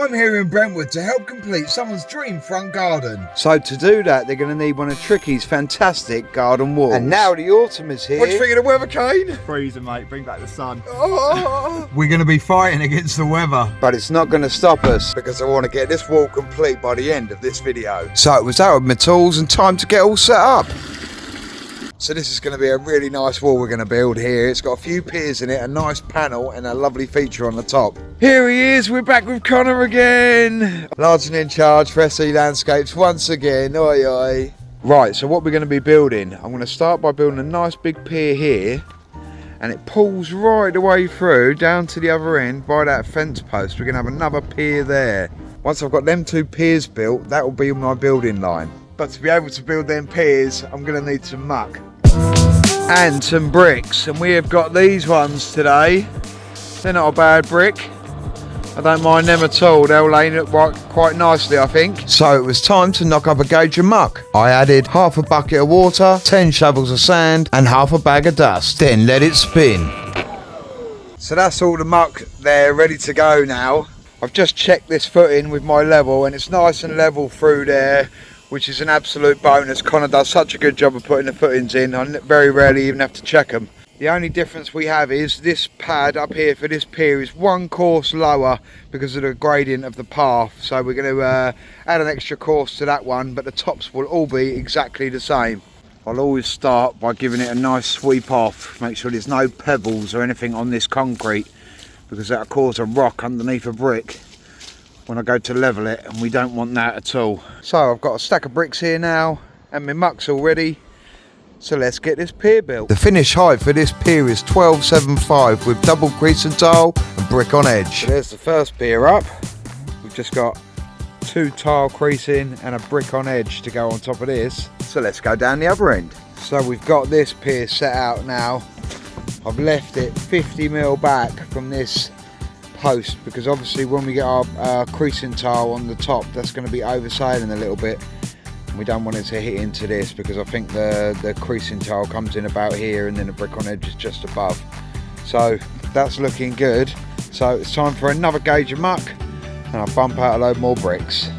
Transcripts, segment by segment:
I'm here in Brentwood to help complete someone's dream front garden. So to do that, they're going to need one of Tricky's fantastic garden walls. And now the autumn is here. What do you think of the weather, Kane? Freezing, mate. Bring back the sun. Oh. We're going to be fighting against the weather. But it's not going to stop us, because I want to get this wall complete by the end of this video. So it was out with my tools and time to get all set up. So this is going to be a really nice wall we're going to build here. It's got a few piers in it, a nice panel and a lovely feature on the top. Here he is, we're back with Connor again. Large and in charge for SE Landscapes once again, oi oi. Right, so what we're going to be building, I'm going to start by building a nice big pier here. And it pulls right the way through down to the other end by that fence post. We're going to have another pier there. Once I've got them two piers built, that will be my building line. But to be able to build them piers, I'm going to need some muck. And some bricks, and we have got these ones today. They're not a bad brick. I don't mind them at all. They'll lay up quite nicely, I think. So it was time to knock up a gauge of muck. I added half a bucket of water, 10 shovels of sand, and half a bag of dust. Then let it spin. So that's all the muck there, ready to go now. I've just checked this footing with my level, and it's nice and level through there, which is an absolute bonus. Connor does such a good job of putting the footings in. I very rarely even have to check them. The only difference we have is this pad up here for this pier is one course lower because of the gradient of the path. So we're going to add an extra course to that one, but the tops will all be exactly the same. I'll always start by giving it a nice sweep off. Make sure there's no pebbles or anything on this concrete, because that'll cause a rock underneath a brick when I go to level it, and we don't want that at all. So I've got a stack of bricks here now and my muck's all ready, so let's get this pier built. The finished height for this pier is 12.75 with double crease and tile and brick on edge. So there's the first pier up. We've just got 2 tile creasing and a brick on edge to go on top of this, so let's go down the other end. So we've got this pier set out now. I've left it 50mm back from this post, because obviously when we get our creasing tile on the top, that's going to be oversailing a little bit, and we don't want it to hit into this, because I think the creasing tile comes in about here and then the brick on edge is just above. So that's looking good. So it's time for another gauge of muck, and I'll bump out a load more bricks.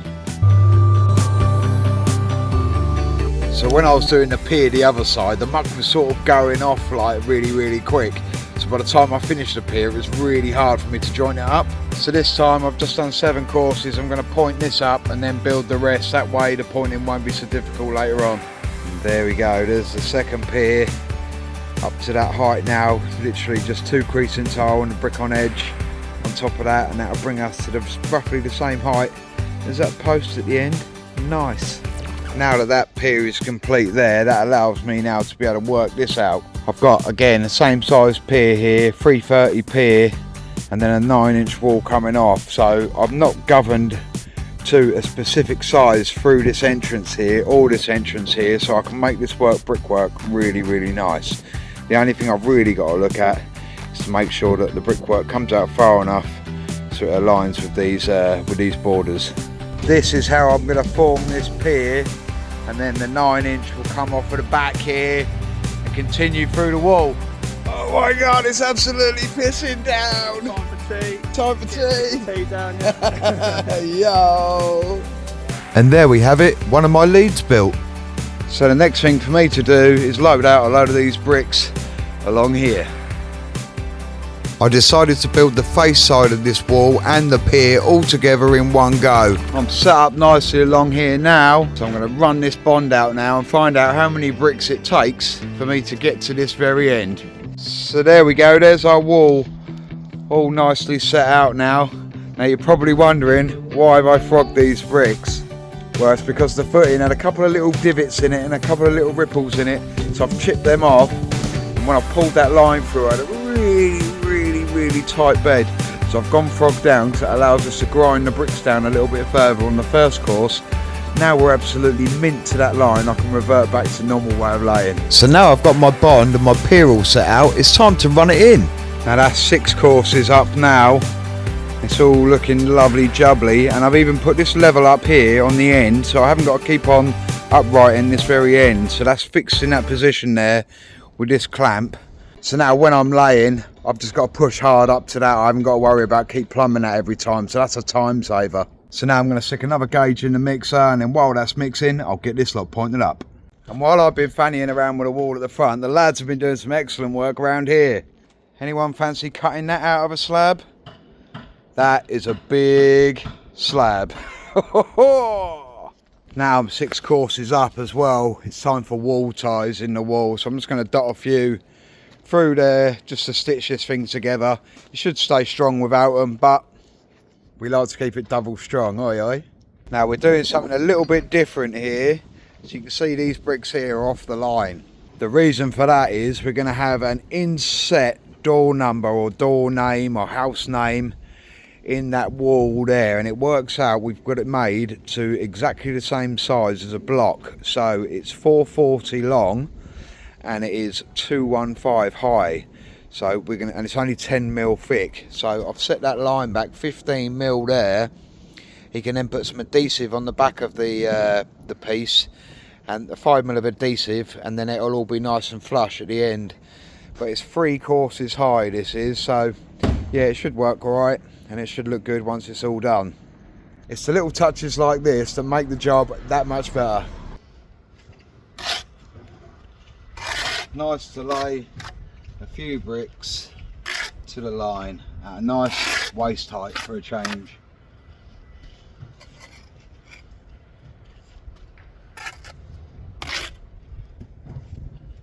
So when I was doing the pier the other side, the muck was sort of going off like really quick. So by the time I finished the pier, it was really hard for me to join it up. So this time I've just done 7 courses. I'm going to point this up and then build the rest. That way the pointing won't be so difficult later on. And there we go, there's the second pier. Up to that height now, literally just 2 creasing tile and a brick on edge on top of that, and that'll bring us to roughly the same height as that post at the end. Nice. Now that that pier is complete there, that allows me now to be able to work this out. I've got, again, the same size pier here, 330 pier, and then a 9-inch wall coming off. So I'm not governed to a specific size through this entrance here, or this entrance here, so I can make this brickwork really nice. The only thing I've really got to look at is to make sure that the brickwork comes out far enough so it aligns with these borders. This is how I'm going to form this pier, and then the 9-inch will come off at the back here and continue through the wall. Oh my god, it's absolutely pissing down. Time for tea. Time for tea. Tea down, yeah. Yo. And there we have it, one of my leads built. So the next thing for me to do is load out a load of these bricks along here. I decided to build the face side of this wall and the pier all together in one go. I'm set up nicely along here now, so I'm going to run this bond out now and find out how many bricks it takes for me to get to this very end. So there we go, there's our wall all nicely set out now. Now you're probably wondering, why have I frogged these bricks? Well, it's because the footing had a couple of little divots in it and a couple of little ripples in it, so I've chipped them off, and when I pulled that line through, I had a really tight bed, so I've gone frog down, because it allows us to grind the bricks down a little bit further on the first course. Now we're absolutely mint to that line, I can revert back to normal way of laying. So now I've got my bond and my pier all set out, it's time to run it in. Now that's 6 courses up now, it's all looking lovely jubbly, and I've even put this level up here on the end, so I haven't got to keep on upright in this very end, so that's fixed in that position there with this clamp. So now when I'm laying, I've just got to push hard up to that. I haven't got to worry about keep plumbing that every time. So that's a time saver. So now I'm going to stick another gauge in the mixer, and then while that's mixing, I'll get this lot pointed up. And while I've been fannying around with the wall at the front, the lads have been doing some excellent work around here. Anyone fancy cutting that out of a slab? That is a big slab. Now I'm 6 courses up as well. It's time for wall ties in the wall. So I'm just going to dot a few through there just to stitch this thing together. It should stay strong without them, but we like to keep it double strong, oi oi. Now we're doing something a little bit different here. As you can see, these bricks here are off the line. The reason for that is we're going to have an inset door number or door name or house name in that wall there, and it works out we've got it made to exactly the same size as a block. So it's 440 long and it is 215 high. So we're gonna, and it's only 10 mil thick. So I've set that line back 15 mil there. He can then put some adhesive on the back of the piece, and a 5 mil of adhesive, and then it'll all be nice and flush at the end. But it's 3 courses high, this is, so yeah, it should work all right, and it should look good once it's all done. It's the little touches like this that make the job that much better. Nice to lay a few bricks to the line at a nice waist height for a change.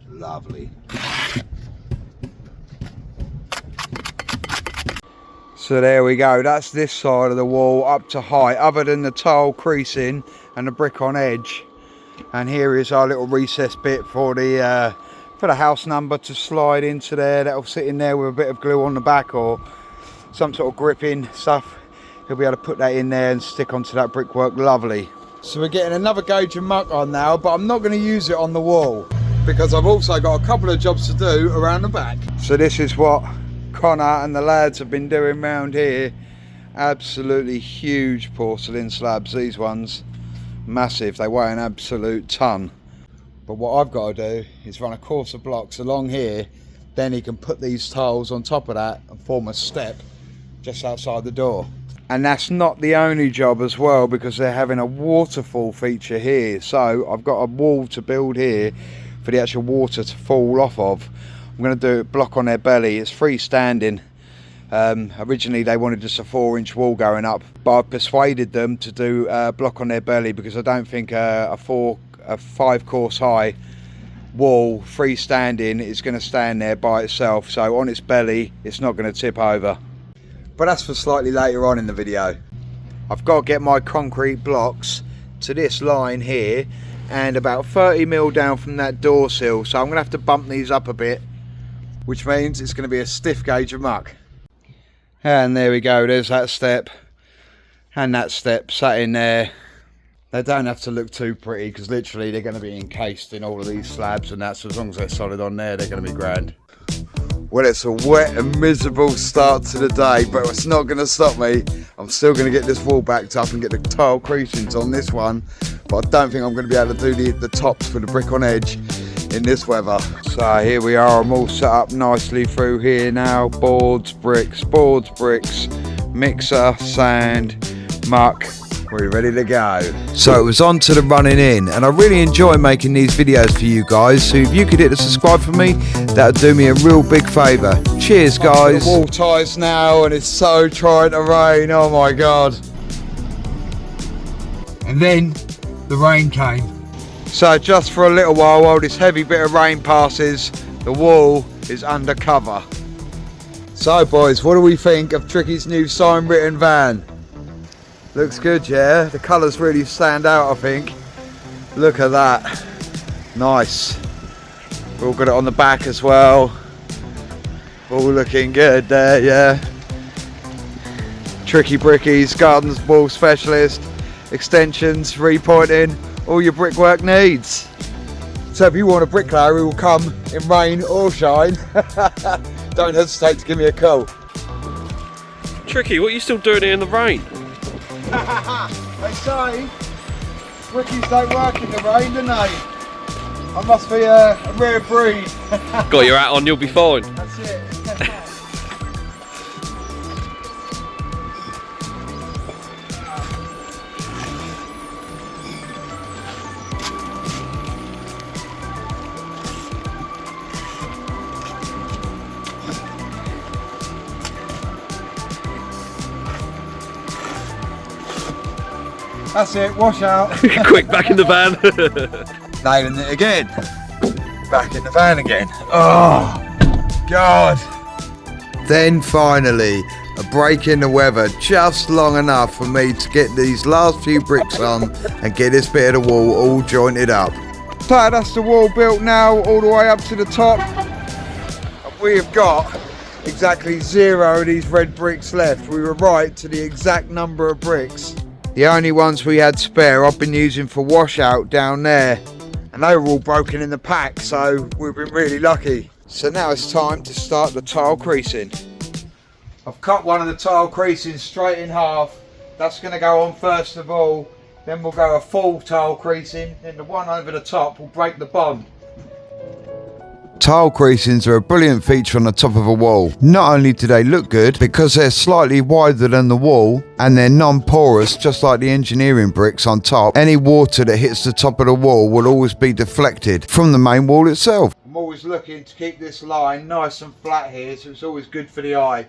Lovely. So there we go, that's this side of the wall up to height, other than the tile creasing and the brick on edge. And here is our little recessed bit for the house number to slide into there. That'll sit in there with a bit of glue on the back or some sort of gripping stuff. He'll be able to put that in there and stick onto that brickwork. Lovely. So we're getting another gauge of muck on now, but I'm not going to use it on the wall because I've also got a couple of jobs to do around the back. So this is what Connor and the lads have been doing round here. Absolutely huge porcelain slabs, these ones. Massive, they weigh an absolute ton. But what I've got to do is run a course of blocks along here, then he can put these tiles on top of that and form a step just outside the door. And that's not the only job as well, because they're having a waterfall feature here. So I've got a wall to build here for the actual water to fall off of. I'm going to do a block on their belly. It's freestanding. Originally they wanted just a 4-inch wall going up, but I've persuaded them to do a block on their belly because I don't think a 5 course high wall freestanding is going to stand there by itself. So on its belly it's not going to tip over, but that's for slightly later on in the video. I've got to get my concrete blocks to this line here and about 30 mil down from that door sill, so I'm going to have to bump these up a bit, which means it's going to be a stiff gauge of muck. And there we go, there's that step and that step sat in there. They don't have to look too pretty because literally they're going to be encased in all of these slabs, and that's, as long as they're solid on there, they're going to be grand. Well, it's a wet and miserable start to the day, but it's not going to stop me. I'm still going to get this wall backed up and get the tile creasings on this one, but I don't think I'm going to be able to do the tops for the brick on edge in this weather. So here we are, I'm all set up nicely through here now. Boards, bricks, mixer, sand, muck. We're ready to go. So it was on to the running in, and I really enjoy making these videos for you guys, so if you could hit the subscribe for me, that would do me a real big favour. Cheers guys. The wall ties now, and it's so trying to rain, oh my god. And then the rain came. So just for a little while this heavy bit of rain passes, the wall is under cover. So boys, what do we think of Tricky's new sign written van? Looks good, yeah? The colours really stand out, I think. Look at that. Nice. We've all got it on the back as well. All looking good there, yeah. Tricky Brickies, Gardens Wall Specialist, extensions, repointing, all your brickwork needs. So if you want a bricklayer who will come in rain or shine, don't hesitate to give me a call. Tricky, what are you still doing here in the rain? They say brickies don't work in the rain, do they? I must be a rare breed. Got your hat on, you'll be fine. That's it. That's it, wash out. Quick, back in the van. Nailing it again. Back in the van again. Oh, God. Then finally, a break in the weather just long enough for me to get these last few bricks on and get this bit of the wall all jointed up. So that's the wall built now, all the way up to the top. And we have got exactly 0 of these red bricks left. We were right to the exact number of bricks. The only ones we had spare I've been using for washout down there, and they were all broken in the pack, so we've been really lucky. So now it's time to start the tile creasing. I've cut one of the tile creasing straight in half. That's going to go on first of all, then we'll go a full tile creasing, then the one over the top will break the bond. Tile creasings are a brilliant feature on the top of a wall. Not only do they look good because they're slightly wider than the wall and they're non-porous just like the engineering bricks on top, any water that hits the top of the wall will always be deflected from the main wall itself. I'm always looking to keep this line nice and flat here, so it's always good for the eye.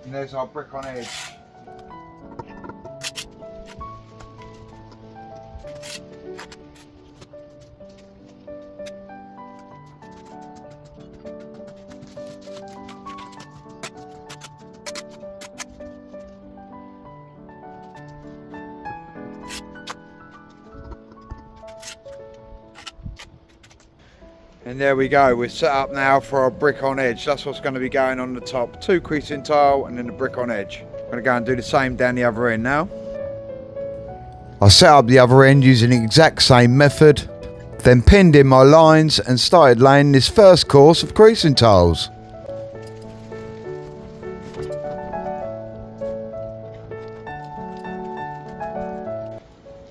And there's our brick on edge. And there we go, we're set up now for our brick on edge. That's what's going to be going on the top. 2 creasing tile and then the brick on edge. I'm going to go and do the same down the other end now. I set up the other end using the exact same method, then pinned in my lines and started laying this first course of creasing tiles.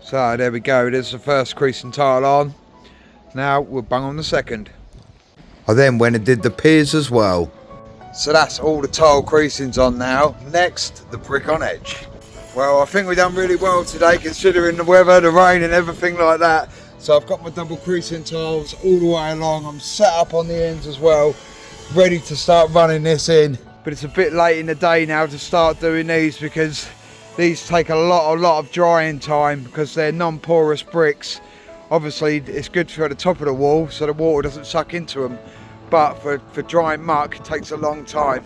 So there we go, there's the first creasing tile on. Now we'll bung on the second. I then went and did the piers as well. So that's all the tile creasings on now. Next, the brick on edge. Well, I think we've done really well today considering the weather, the rain and everything like that. So I've got my double creasing tiles all the way along. I'm set up on the ends as well, ready to start running this in. But it's a bit late in the day now to start doing these because these take a lot of drying time because they're non-porous bricks. Obviously it's good for the top of the wall so the water doesn't suck into them, but for drying muck it takes a long time.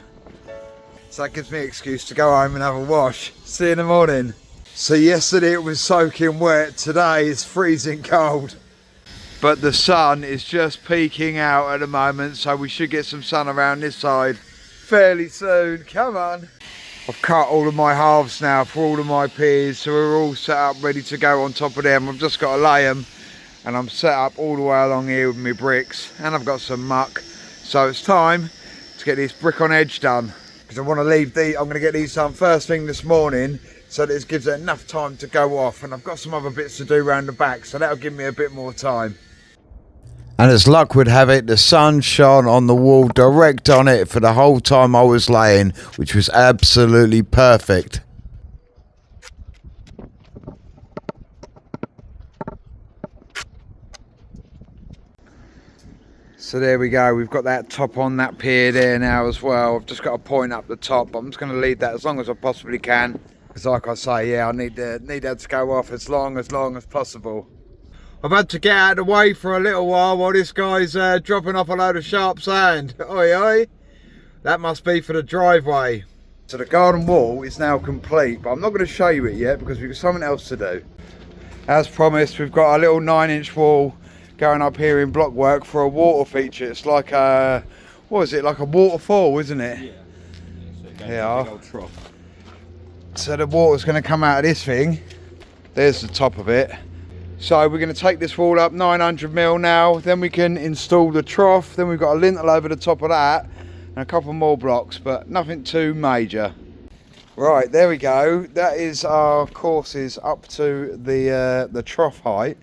So that gives me an excuse to go home and have a wash. See you in the morning. So yesterday it was soaking wet, today it's freezing cold. But the sun is just peeking out at the moment, so we should get some sun around this side fairly soon. Come on. I've cut all of my halves now for all of my piers, so we're all set up ready to go on top of them. I've just got to lay them. And I'm set up all the way along here with my bricks, and I've got some muck, so it's time to get this brick on edge done because I want to leave I'm going to get these done first thing this morning so that it gives it enough time to go off, and I've got some other bits to do around the back, so that'll give me a bit more time. And as luck would have it, the sun shone on the wall direct on it for the whole time I was laying, which was absolutely perfect. So there we go, we've got that top on that pier there now as well. I've just got to point up the top. I'm just going to leave that as long as I possibly can. Because like I say, yeah, I need that to go off as long as possible. I've had to get out of the way for a little while this guy's dropping off a load of sharp sand. Oi, oi. That must be for the driveway. So the garden wall is now complete, but I'm not going to show you it yet because we've got something else to do. As promised, we've got a little 9-inch wall going up here in Brickwork for a water feature. It's like a, what is it, like a waterfall, isn't it? Yeah. So the water's going to come out of this thing. There's the top of it. So we're going to take this wall up 900mm now, then we can install the trough, then we've got a lintel over the top of that and a couple more blocks, but nothing too major. Right, there we go. That is our courses up to the trough height.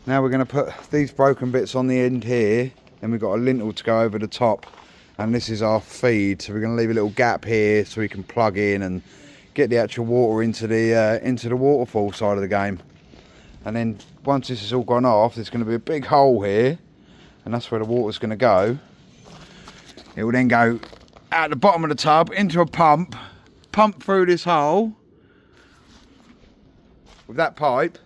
Now we're going to put these broken bits on the end here, and we've got a lintel to go over the top, and this is our feed, so we're going to leave a little gap here so we can plug in and get the actual water into the waterfall side of the game. And then once this has all gone off, there's going to be a big hole here, and that's where the water's going to go. It will then go out the bottom of the tub into a pump through this hole with that pipe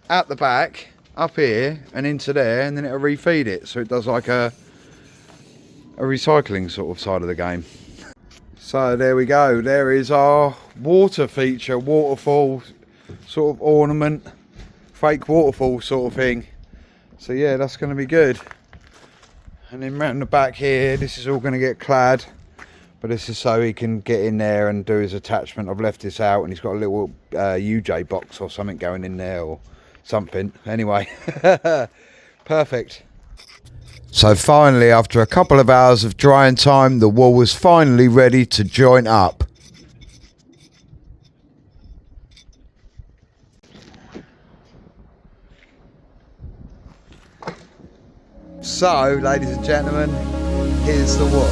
out the back, up here and into there, and then it'll refeed it. So it does like a recycling sort of side of the game. So there we go. There is our water feature, waterfall sort of ornament, fake waterfall sort of thing. So yeah, that's going to be good. And then round the back here, this is all going to get clad, but this is so he can get in there and do his attachment. I've left this out, and he's got a little UJ box or something going in there or something. Anyway, perfect. So finally, after a couple of hours of drying time, the wall was finally ready to join up. So, ladies and gentlemen, here's the wall.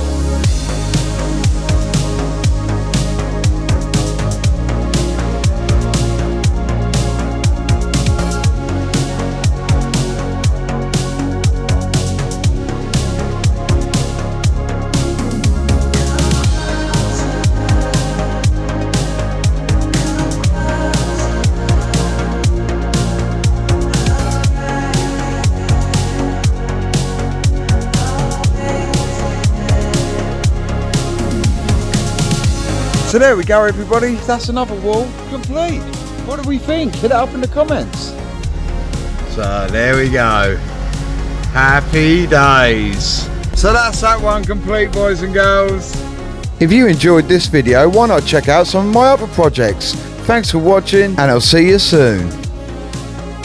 So there we go, everybody. That's another wall complete. What do we think? Hit it up in the comments. So there we go. Happy days. So that's that one complete, boys and girls. If you enjoyed this video, why not check out some of my other projects? Thanks for watching, and I'll see you soon.